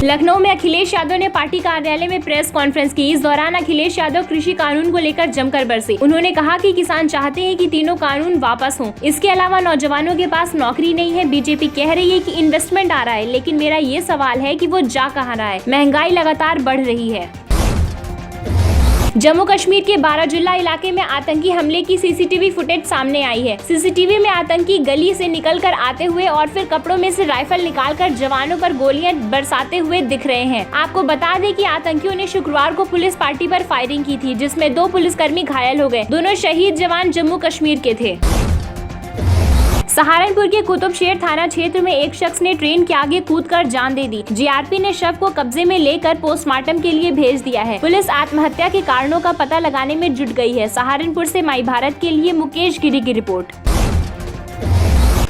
लखनऊ में अखिलेश यादव ने पार्टी कार्यालय में प्रेस कॉन्फ्रेंस की। इस दौरान अखिलेश यादव कृषि कानून को लेकर जमकर बरसे। उन्होंने कहा कि किसान चाहते हैं कि तीनों कानून वापस हों। इसके अलावा नौजवानों के पास नौकरी नहीं है। बीजेपी कह रही है कि इन्वेस्टमेंट आ रहा है, लेकिन मेरा ये सवाल है कि वो जा कहाँ रहा है। महंगाई लगातार बढ़ रही है। जम्मू कश्मीर के बाराजुल्ला इलाके में आतंकी हमले की सीसीटीवी फुटेज सामने आई है। सीसीटीवी में आतंकी गली से निकलकर आते हुए और फिर कपड़ों में से राइफल निकालकर जवानों पर गोलियां बरसाते हुए दिख रहे हैं। आपको बता दें कि आतंकियों ने शुक्रवार को पुलिस पार्टी पर फायरिंग की थी, जिसमें 2 पुलिसकर्मी घायल हो गए। दोनों शहीद जवान जम्मू कश्मीर के थे। सहारनपुर के कुतुबशेर थाना क्षेत्र में एक शख्स ने ट्रेन के आगे कूदकर जान दे दी। जीआरपी ने शव को कब्जे में लेकर पोस्टमार्टम के लिए भेज दिया है। पुलिस आत्महत्या के कारणों का पता लगाने में जुट गई है। सहारनपुर से माई भारत के लिए मुकेश गिरी की रिपोर्ट।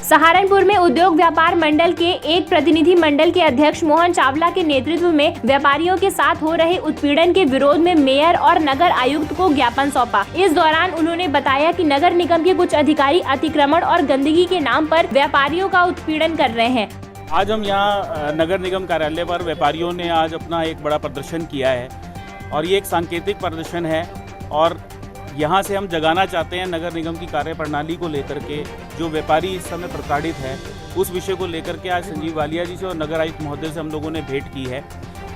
सहारनपुर में उद्योग व्यापार मंडल के एक प्रतिनिधि मंडल के अध्यक्ष मोहन चावला के नेतृत्व में व्यापारियों के साथ हो रहे उत्पीड़न के विरोध में मेयर और नगर आयुक्त को ज्ञापन सौंपा। इस दौरान उन्होंने बताया कि नगर निगम के कुछ अधिकारी अतिक्रमण और गंदगी के नाम पर व्यापारियों का उत्पीड़न कर रहे हैं। आज हम यहाँ नगर निगम कार्यालय पर व्यापारियों ने आज अपना एक बड़ा प्रदर्शन किया है और ये एक सांकेतिक प्रदर्शन है और यहाँ से हम जगाना चाहते हैं नगर निगम की कार्यप्रणाली को लेकर के। जो व्यापारी इस समय प्रताड़ित है उस विषय को लेकर के आज संजीव वालिया जी से और नगर आयुक्त महोदय से हम लोगों ने भेंट की है।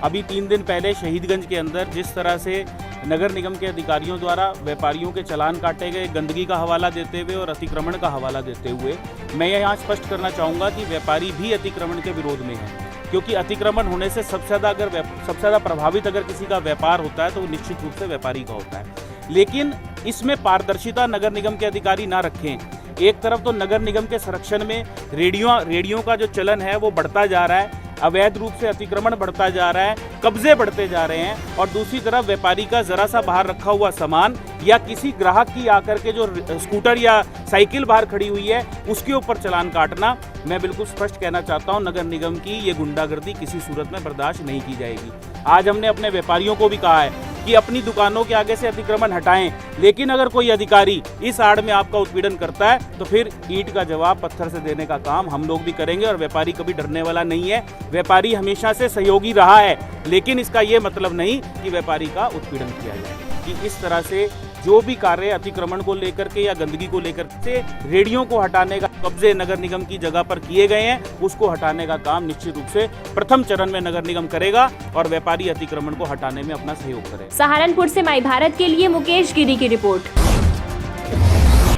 अभी 3 दिन पहले शहीदगंज के अंदर जिस तरह से नगर निगम के अधिकारियों द्वारा व्यापारियों के चालान काटे गए, गंदगी का हवाला देते हुए और अतिक्रमण का हवाला देते हुए, मैं यहाँ स्पष्ट करना चाहूँगा कि व्यापारी भी अतिक्रमण के विरोध में है, क्योंकि अतिक्रमण होने से सबसे ज़्यादा प्रभावित अगर किसी का व्यापार होता है तो वो निश्चित रूप से व्यापारी का होता है। लेकिन इसमें पारदर्शिता नगर निगम के अधिकारी ना रखें। एक तरफ तो नगर निगम के संरक्षण में रेडियो का जो चलन है वो बढ़ता जा रहा है, अवैध रूप से अतिक्रमण बढ़ता जा रहा है, कब्जे बढ़ते जा रहे हैं, और दूसरी तरफ व्यापारी का जरा सा बाहर रखा हुआ सामान या किसी ग्राहक की आकर के जो स्कूटर या साइकिल बाहर खड़ी हुई है उसके ऊपर चालान काटना, मैं बिल्कुल स्पष्ट कहना चाहता हूं, नगर निगम की ये गुंडागर्दी किसी सूरत में बर्दाश्त नहीं की जाएगी। आज हमने अपने व्यापारियों को भी कहा है कि अपनी दुकानों के आगे से अतिक्रमण हटाएं, लेकिन अगर कोई अधिकारी इस आड़ में आपका उत्पीड़न करता है तो फिर ईंट का जवाब पत्थर से देने का काम हम लोग भी करेंगे। और व्यापारी कभी डरने वाला नहीं है, व्यापारी हमेशा से सहयोगी रहा है, लेकिन इसका ये मतलब नहीं कि व्यापारी का उत्पीड़न किया जाए। कि इस तरह से जो भी कार्य अतिक्रमण को लेकर के या गंदगी को लेकर से रेडियो को हटाने का कब्जे नगर निगम की जगह पर किए गए हैं, उसको हटाने का काम निश्चित रूप से प्रथम चरण में नगर निगम करेगा और व्यापारी अतिक्रमण को हटाने में अपना सहयोग करेगा। सहारनपुर से माई भारत के लिए मुकेश गिरी की रिपोर्ट।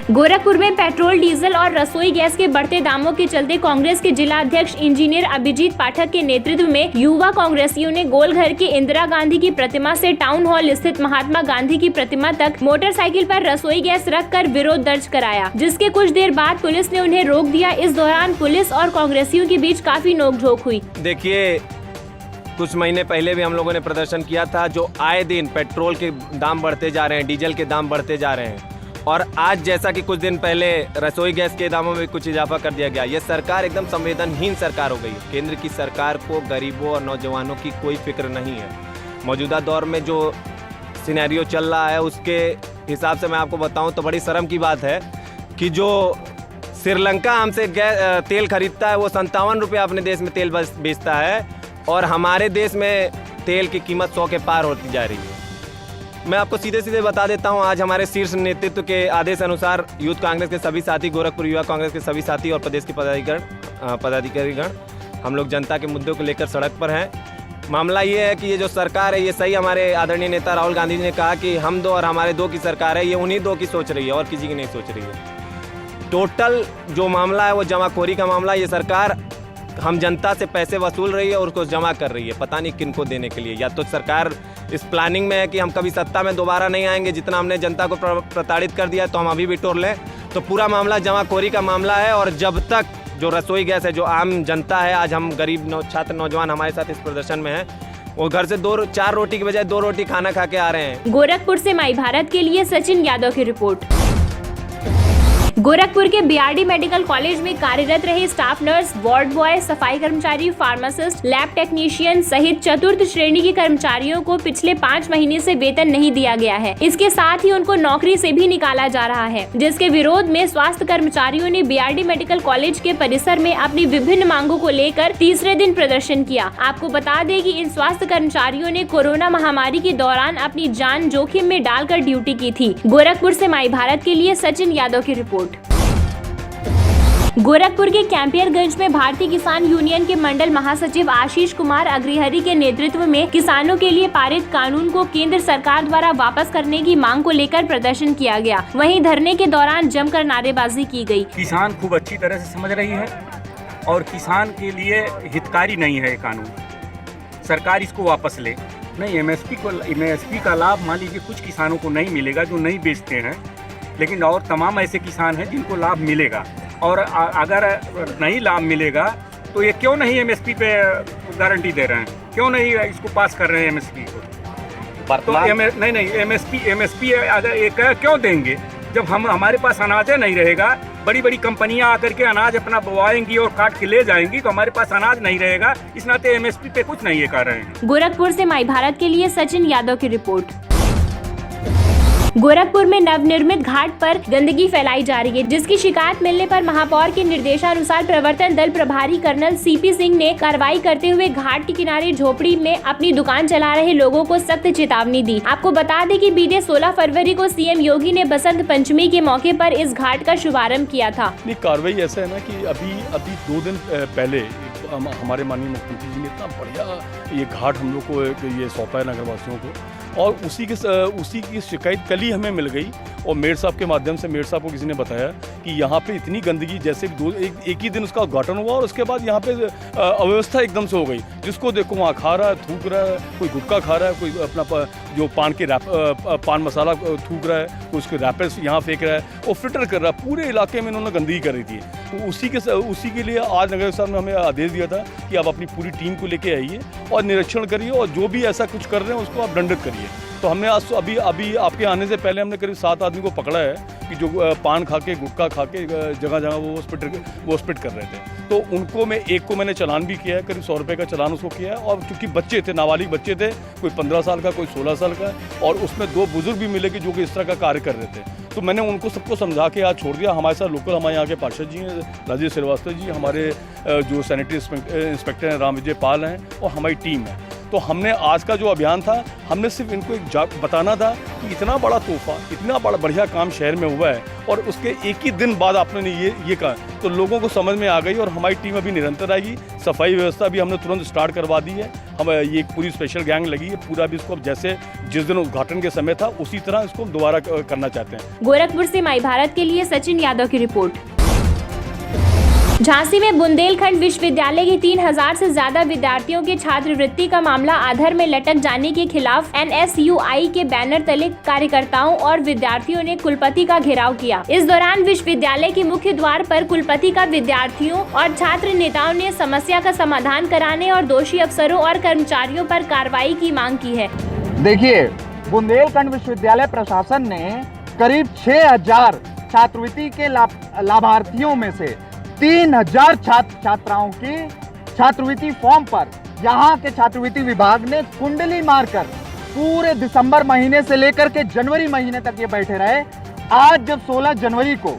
गोरखपुर में पेट्रोल, डीजल और रसोई गैस के बढ़ते दामों के चलते कांग्रेस के जिला अध्यक्ष इंजीनियर अभिजीत पाठक के नेतृत्व में युवा कांग्रेसियों ने गोलघर के इंदिरा गांधी की प्रतिमा से टाउन हॉल स्थित महात्मा गांधी की प्रतिमा तक मोटरसाइकिल पर रसोई गैस रखकर विरोध दर्ज कराया, जिसके कुछ देर बाद पुलिस ने उन्हें रोक दिया। इस दौरान पुलिस और कांग्रेसियों के बीच काफी नोकझोंक हुई। देखिए, कुछ महीने पहले भी हम लोगों ने प्रदर्शन किया था, जो आए दिन पेट्रोल के दाम बढ़ते जा रहे हैं, डीजल के दाम बढ़ते जा रहे हैं, और आज जैसा कि कुछ दिन पहले रसोई गैस के दामों में कुछ इजाफा कर दिया गया। ये सरकार एकदम संवेदनहीन सरकार हो गई। केंद्र की सरकार को गरीबों और नौजवानों की कोई फिक्र नहीं है। मौजूदा दौर में जो सिनेरियो चल रहा है उसके हिसाब से मैं आपको बताऊं तो बड़ी शर्म की बात है कि जो श्रीलंका हमसे तेल खरीदता है वो 57 रुपये अपने देश में तेल बेचता है, और हमारे देश में तेल की कीमत 100 के पार होती जा रही है। मैं आपको सीधे बता देता हूं, आज हमारे शीर्ष नेतृत्व के आदेश अनुसार यूथ कांग्रेस के सभी साथी, गोरखपुर युवा कांग्रेस के सभी साथी और प्रदेश के पदाधिकारीगण हम लोग जनता के मुद्दों को लेकर सड़क पर हैं। मामला ये है कि ये जो सरकार है, ये सही हमारे आदरणीय नेता राहुल गांधी जी ने कहा कि हम 2 और हमारे 2 की सरकार है, ये उन्हीं 2 की सोच रही है और किसी की नहीं सोच रही है। टोटल जो मामला है वो जमाखोरी का मामला। ये सरकार हम जनता से पैसे वसूल रही है और उसको जमा कर रही है, पता नहीं किनको देने के लिए। या तो सरकार इस प्लानिंग में है कि हम कभी सत्ता में दोबारा नहीं आएंगे, जितना हमने जनता को प्रताड़ित कर दिया तो हम अभी भी टोर लें। तो पूरा मामला जमाखोरी का मामला है, और जब तक जो रसोई गैस है, जो आम जनता है, आज हम गरीब छात्र नौजवान हमारे साथ इस प्रदर्शन में है, वो घर से 4 रोटी की बजाय 2 रोटी खाना खा के आ रहे हैं। गोरखपुर से माई भारत के लिए सचिन यादव की रिपोर्ट। गोरखपुर के बीआरडी मेडिकल कॉलेज में कार्यरत रहे स्टाफ नर्स, वार्ड बॉय, सफाई कर्मचारी, फार्मासिस्ट, लैब टेक्नीशियन सहित चतुर्थ श्रेणी के कर्मचारियों को पिछले 5 महीने से वेतन नहीं दिया गया है। इसके साथ ही उनको नौकरी से भी निकाला जा रहा है, जिसके विरोध में स्वास्थ्य कर्मचारियों ने बीआरडी मेडिकल कॉलेज के परिसर में अपनी विभिन्न मांगों को लेकर तीसरे दिन प्रदर्शन किया। आपको बता दें कि इन स्वास्थ्य कर्मचारियों ने कोरोना महामारी के दौरान अपनी जान जोखिम में डालकर ड्यूटी की थी। गोरखपुर से माई भारत के लिए सचिन यादव की रिपोर्ट। गोरखपुर के कैंपियरगंज में भारतीय किसान यूनियन के मंडल महासचिव आशीष कुमार अग्रहरि के नेतृत्व में किसानों के लिए पारित कानून को केंद्र सरकार द्वारा वापस करने की मांग को लेकर प्रदर्शन किया गया। वहीं धरने के दौरान जमकर नारेबाजी की गई। किसान खूब अच्छी तरह से समझ रही है और किसान के लिए हितकारी नहीं है ये कानून। सरकार इसको वापस ले। नहीं, एमएसपी का लाभ मान लीजिए कुछ किसानों को नहीं मिलेगा जो नहीं बेचते हैं, लेकिन और तमाम ऐसे किसान हैं जिनको लाभ मिलेगा। और अगर नहीं लाभ मिलेगा तो ये क्यों नहीं एमएसपी पे गारंटी दे रहे हैं, क्यों नहीं इसको पास कर रहे हैं एमएसपी को? तो नहीं एमएसपी अगर एक क्यों देंगे जब हमारे पास अनाज नहीं रहेगा। बड़ी बड़ी कंपनियां आकर के अनाज अपना बोआएंगी और काट के ले जाएंगी, तो हमारे पास अनाज नहीं रहेगा। इस नाते एमएसपी पे कुछ नहीं ये कर रहे हैं। गोरखपुर से माई भारत के लिए सचिन यादव की रिपोर्ट। गोरखपुर में नवनिर्मित घाट पर गंदगी फैलाई जा रही है, जिसकी शिकायत मिलने पर महापौर के निर्देशानुसार प्रवर्तन दल प्रभारी कर्नल सीपी सिंह ने कार्रवाई करते हुए घाट के किनारे झोपड़ी में अपनी दुकान चला रहे लोगों को सख्त चेतावनी दी। आपको बता दें कि बीते 16 फरवरी को सीएम योगी ने बसंत पंचमी के मौके पर इस घाट का शुभारंभ किया था। कार्रवाई ऐसा है ना कि अभी 2 दिन पहले हमारे माननीय मुख्यमंत्री जी ने इतना बढ़िया ये घाट हम लोग को ये सौंपा है नगरवासियों को, और उसी की शिकायत कल ही हमें मिल गई। और मेयर साहब के माध्यम से मेयर साहब को किसी ने बताया कि यहाँ पे इतनी गंदगी, जैसे एक ही दिन उसका उद्घाटन हुआ और उसके बाद यहाँ पे अव्यवस्था एकदम से हो गई। जिसको देखो वहाँ खा रहा है, थूक रहा है, कोई गुटखा खा रहा है, कोई अपना जो पान मसाला थूक रहा है, कोई उसके रैपर्स यहाँ फेंक रहा है और फिल्टर कर रहा है। पूरे इलाके में इन्होंने गंदगी कर रही थी। तो उसी के लिए आज नगर साहब ने हमें आदेश दिया था कि आप अपनी पूरी टीम को लेके आइए और निरीक्षण करिए, और जो भी ऐसा कुछ कर रहे हैं उसको आप दंडित करिए। तो हमने आज अभी आपके आने से पहले हमने करीब 7 आदमी को पकड़ा है कि जो पान खा के, गुटखा खा के जगह वो स्पिट कर रहे थे। तो उनको एक को मैंने चालान भी किया है, करीब 100 रुपये का चालान उसको किया है। और चूँकि बच्चे थे, नाबालिग बच्चे थे, कोई 15 साल का, कोई 16 साल का, और उसमें 2 बुजुर्ग भी मिले कि जो कि इस तरह का कार्य कर रहे थे। तो मैंने उनको सबको समझा के आज छोड़ दिया। हमारे साथ लोकल हमारे यहाँ के पार्षद जी हैं, राजेश श्रीवास्तव जी, हमारे जो सैनिटरी इंस्पेक्टर हैं राम विजय पाल हैं, और हमारी टीम है। तो हमने आज का जो अभियान था, हमने सिर्फ इनको बताना था कि इतना बड़ा तोहफा, इतना बड़ा बढ़िया काम शहर में हुआ है, और उसके एक ही दिन बाद आपने ये कहा, तो लोगों को समझ में आ गई। और हमारी टीम अभी निरंतर आएगी। सफाई व्यवस्था भी हमने तुरंत स्टार्ट करवा दी है। हम ये एक पूरी स्पेशल गैंग लगी है, पूरा भी इसको जैसे जिस दिन उद्घाटन के समय था उसी तरह इसको दोबारा करना चाहते हैं। गोरखपुर से माई भारत के लिए सचिन यादव की रिपोर्ट। झांसी में बुंदेलखंड विश्वविद्यालय के 3000 से ज्यादा विद्यार्थियों के छात्रवृत्ति का मामला आधर में लटक जाने के खिलाफ NSUI के बैनर तले कार्यकर्ताओं और विद्यार्थियों ने कुलपति का घेराव किया। इस दौरान विश्वविद्यालय के मुख्य द्वार पर कुलपति का विद्यार्थियों और छात्र नेताओं ने समस्या का समाधान कराने और दोषी अफसरों और कर्मचारियों पर कार्रवाई की मांग की है। देखिए, बुंदेलखंड विश्वविद्यालय प्रशासन ने करीब 6000 छात्रवृत्ति के लाभार्थियों में से 3000 छात्राओं की छात्रवृत्ति फॉर्म पर यहाँ के छात्रवृत्ति विभाग ने कुंडली मारकर पूरे दिसंबर महीने से लेकर के जनवरी महीने तक ये बैठे रहे। आज जब 16 जनवरी को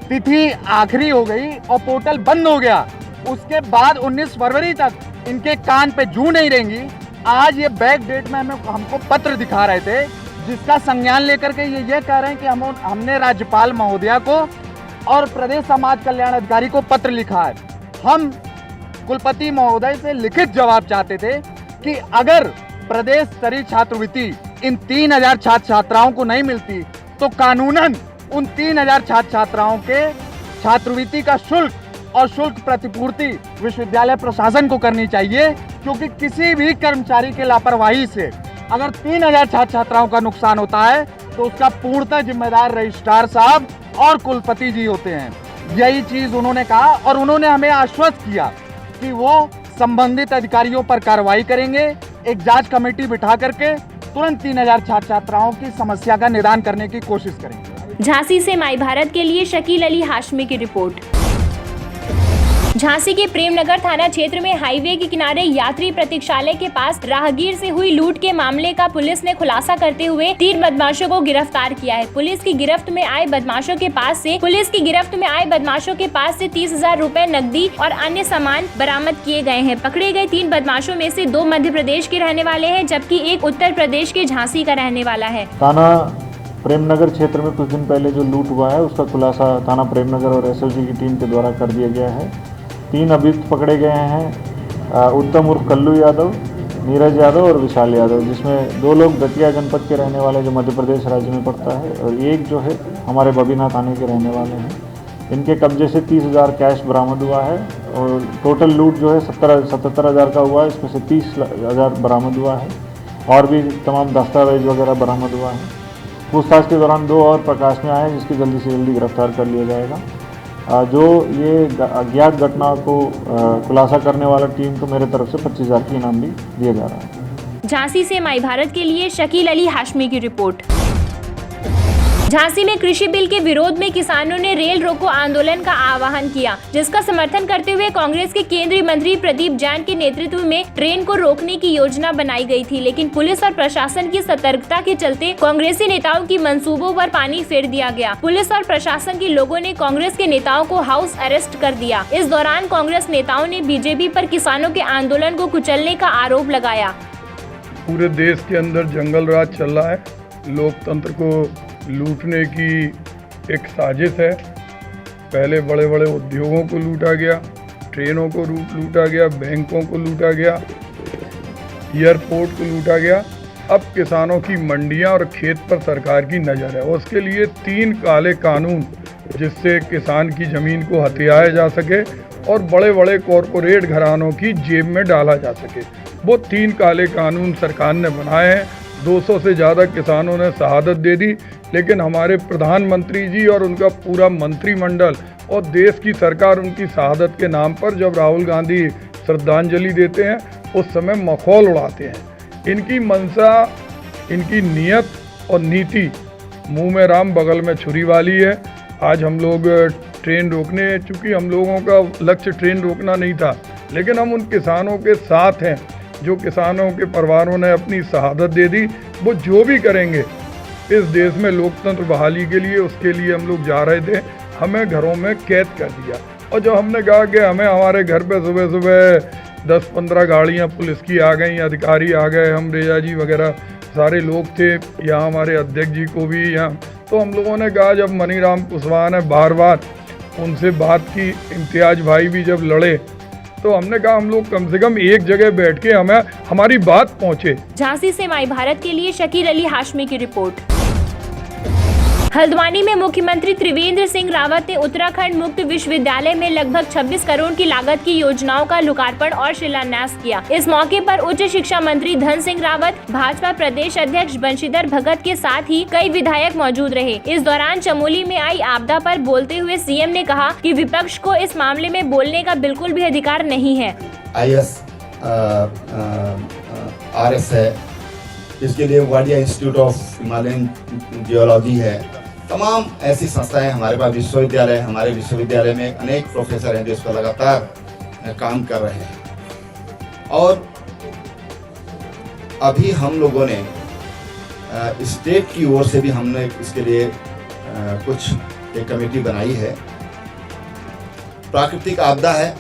तिथि आखिरी हो गई और पोर्टल बंद हो गया, उसके बाद 19 फरवरी तक इनके कान पे जू नहीं रहेंगी। आज ये बैक डेट में हमको पत्र दिखा रहे थे, जिसका संज्ञान लेकर के ये कह रहे हैं कि हमने राज्यपाल महोदया को और प्रदेश समाज कल्याण अधिकारी को पत्र लिखा है। हम कुलपति महोदय से लिखित जवाब चाहते थे कि अगर प्रदेश स्तरीय छात्रवृत्ति इन 3000 छात्र छात्राओं को नहीं मिलती, तो कानूनन उन 3000 छात्र छात्राओं के छात्रवृत्ति का शुल्क और शुल्क प्रतिपूर्ति विश्वविद्यालय प्रशासन को करनी चाहिए, क्योंकि किसी भी कर्मचारी के लापरवाही से अगर 3000 छात्र छात्राओं का नुकसान होता है तो उसका पूर्णतः जिम्मेदार रजिस्ट्रार साहब और कुलपति जी होते हैं। यही चीज उन्होंने कहा, और उन्होंने हमें आश्वस्त किया कि वो संबंधित अधिकारियों पर कार्रवाई करेंगे। एक जांच कमेटी बिठा करके तुरंत 3000 छात्र छात्राओं की समस्या का निदान करने की कोशिश करेंगे। झांसी से माई भारत के लिए शकील अली हाशमी की रिपोर्ट। झांसी के प्रेमनगर थाना क्षेत्र में हाईवे के किनारे यात्री प्रतीक्षालय के पास राहगीर से हुई लूट के मामले का पुलिस ने खुलासा करते हुए 3 बदमाशों को गिरफ्तार किया है। पुलिस की गिरफ्त में आए बदमाशों के पास से 30,000 रुपए नकदी और अन्य सामान बरामद किए गए हैं। पकड़े गए 3 बदमाशों में से 2 मध्य प्रदेश के रहने वाले हैं, जबकि एक उत्तर प्रदेश के झांसी का रहने वाला है। थाना प्रेमनगर क्षेत्र में कुछ दिन पहले जो लूट हुआ है उसका खुलासा थाना प्रेमनगर और एसओजी की टीम के द्वारा कर दिया गया है। 3 अभियुक्त पकड़े गए हैं, उत्तम उर्फ कल्लू यादव, नीरज यादव और विशाल यादव, जिसमें 2 लोग दतिया जनपद के रहने वाले जो मध्य प्रदेश राज्य में पड़ता है और एक जो है हमारे बबीना थाने के रहने वाले हैं। इनके कब्जे से 30,000 कैश बरामद हुआ है और टोटल लूट जो है 77,000 का हुआ है, इसमें से 30,000 बरामद हुआ है और भी तमाम दस्तावेज वगैरह बरामद हुआ है। पूछताछ के दौरान 2 और प्रकाश में आए, जिसकी जल्दी से जल्दी गिरफ्तार कर लिया जाएगा। जो ये अज्ञात घटना को खुलासा करने वाला टीम को मेरे तरफ से 25,000 की इनाम भी दिया जा रहा है। झांसी से माई भारत के लिए शकील अली हाशमी की रिपोर्ट। झांसी में कृषि बिल के विरोध में किसानों ने रेल रोको आंदोलन का आह्वान किया, जिसका समर्थन करते हुए कांग्रेस के केंद्रीय मंत्री प्रदीप जैन के नेतृत्व में ट्रेन को रोकने की योजना बनाई गई थी, लेकिन पुलिस और प्रशासन की सतर्कता के चलते कांग्रेसी नेताओं की मंसूबों पर पानी फेर दिया गया। पुलिस और प्रशासन के लोगों ने कांग्रेस के नेताओं को हाउस अरेस्ट कर दिया। इस दौरान कांग्रेस नेताओं ने बीजेपी पर किसानों के आंदोलन को कुचलने का आरोप लगाया। पूरे देश के अंदर जंगल राज चल रहा है, लोकतंत्र को लूटने की एक साजिश है। पहले बड़े बड़े उद्योगों को लूटा गया, ट्रेनों को लूटा गया, बैंकों को लूटा गया, एयरपोर्ट को लूटा गया। अब किसानों की मंडियां और खेत पर सरकार की नज़र है। उसके लिए 3 काले कानून, जिससे किसान की ज़मीन को हथियाया जा सके और बड़े बड़े कॉरपोरेट घरानों की जेब में डाला जा सके, वो 3 काले कानून सरकार ने बनाए हैं। 200 से ज़्यादा किसानों ने शहादत दे दी, लेकिन हमारे प्रधानमंत्री जी और उनका पूरा मंत्रिमंडल और देश की सरकार उनकी शहादत के नाम पर जब राहुल गांधी श्रद्धांजलि देते हैं उस समय मखौल उड़ाते हैं। इनकी मंशा, इनकी नीयत और नीति मुंह में राम बगल में छुरी वाली है। आज हम लोग ट्रेन रोकने, चूँकि हम लोगों का लक्ष्य ट्रेन रोकना नहीं था, लेकिन हम उन किसानों के साथ हैं जो किसानों के परिवारों ने अपनी शहादत दे दी। वो जो भी करेंगे इस देश में लोकतंत्र बहाली के लिए, उसके लिए हम लोग जा रहे थे। हमें घरों में कैद कर दिया और जब हमने कहा कि हमें हमारे घर पे सुबह सुबह 10-15 गाड़ियां पुलिस की आ गई, अधिकारी आ गए, हम रेजा जी वगैरह सारे लोग थे, यहाँ हमारे अध्यक्ष जी को भी यहाँ, तो हम लोगों ने कहा जब मनीराम कुशवाहा ने बार बार उनसे बात की, इम्तियाज भाई भी जब लड़े, तो हमने कहा हम लोग कम से कम एक जगह बैठ के हमें हमारी बात पहुंचे। झांसी से माई भारत के लिए शकील अली हाशमी की रिपोर्ट। हल्द्वानी में मुख्यमंत्री त्रिवेंद्र सिंह रावत ने उत्तराखंड मुक्त विश्वविद्यालय में लगभग 26 करोड़ की लागत की योजनाओं का लोकार्पण और शिलान्यास किया। इस मौके पर उच्च शिक्षा मंत्री धन सिंह रावत, भाजपा प्रदेश अध्यक्ष बंशीधर भगत के साथ ही कई विधायक मौजूद रहे। इस दौरान चमोली में आई आपदा पर बोलते हुए सीएम ने कहा कि विपक्ष को इस मामले में बोलने का बिल्कुल भी अधिकार नहीं है। ISRS है, इसके लिए Wadia institute of Himalayan geology है, तमाम ऐसी संस्थाएं हमारे पास, विश्वविद्यालय, हमारे विश्वविद्यालय में अनेक प्रोफेसर हैं जो इस पर लगातार काम कर रहे हैं। और अभी हम लोगों ने स्टेट की ओर से भी हमने इसके लिए कुछ एक कमेटी बनाई है। प्राकृतिक आपदा है,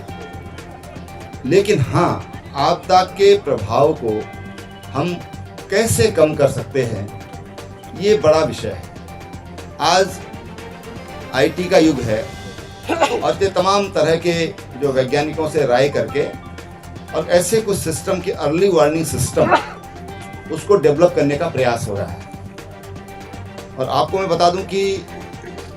लेकिन हाँ, आपदा के प्रभाव को हम कैसे कम कर सकते हैं, ये बड़ा विषय है। आज IT का युग है और ये तमाम तरह के जो वैज्ञानिकों से राय करके और ऐसे कुछ सिस्टम के अर्ली वार्निंग सिस्टम उसको डेवलप करने का प्रयास हो रहा है। और आपको मैं बता दूं कि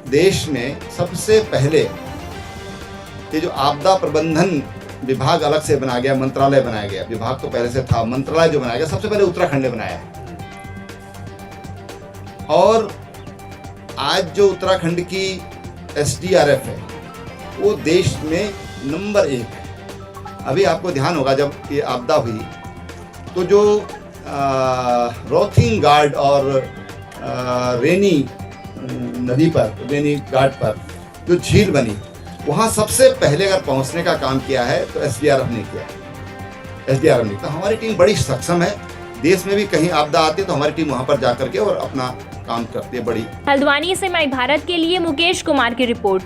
देश में सबसे पहले ये जो आपदा प्रबंधन विभाग अलग से बनाया गया, मंत्रालय बनाया गया, विभाग तो पहले से था, मंत्रालय जो बनाया गया सबसे पहले उत्तराखंड ने बनाया है। और आज जो उत्तराखंड की SDRF है वो देश में नंबर 1 है। अभी आपको ध्यान होगा जब ये आपदा हुई तो जो रॉथिंग गार्ड और रेनी नदी पर, त्रिवेणी घाट पर जो झील बनी, वहाँ सबसे पहले अगर पहुँचने का काम किया है तो एसडीआरएफ ने किया है। एसडीआरएफ ने, तो हमारी टीम बड़ी सक्षम है। देश में भी कहीं आपदा आती है तो हमारी टीम वहाँ पर जा करके और अपना काम करती है बड़ी। हल्द्वानी से माई भारत के लिए मुकेश कुमार की रिपोर्ट।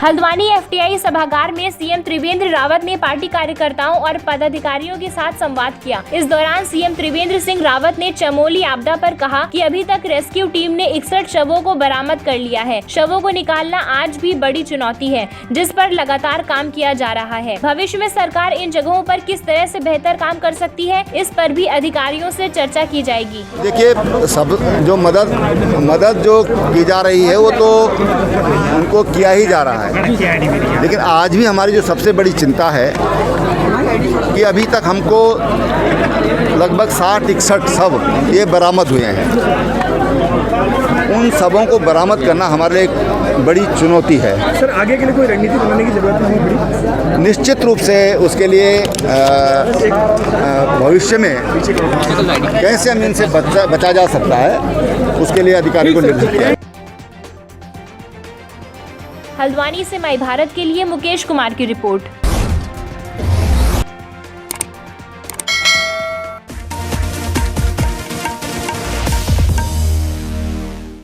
हल्द्वानी एफटीआई सभागार में सीएम त्रिवेंद्र रावत ने पार्टी कार्यकर्ताओं और पदाधिकारियों के साथ संवाद किया। इस दौरान सीएम त्रिवेंद्र सिंह रावत ने चमोली आपदा पर कहा कि अभी तक रेस्क्यू टीम ने 61 शवों को बरामद कर लिया है। शवों को निकालना आज भी बड़ी चुनौती है, जिस पर लगातार काम किया जा रहा है। भविष्य में सरकार इन जगहों पर किस तरह से बेहतर काम कर सकती है, इस पर भी अधिकारियों से चर्चा की जाएगी। देखिए, सब जो मदद जो की जा रही है वो तो उनको किया ही जा रहा है, लेकिन आज भी हमारी जो सबसे बड़ी चिंता है कि अभी तक हमको लगभग 60-61 शव ये बरामद हुए हैं। उन शवों को बरामद करना हमारे लिए एक बड़ी चुनौती है। सर, आगे के लिए कोई रणनीति बनाने की जरूरत नहीं पड़ी? निश्चित रूप से उसके लिए भविष्य में कैसे हम इनसे बचा जा सकता है, उसके लिए अधिकारी को निर्देशित किया। हल्द्वानी से माई भारत के लिए मुकेश कुमार की रिपोर्ट।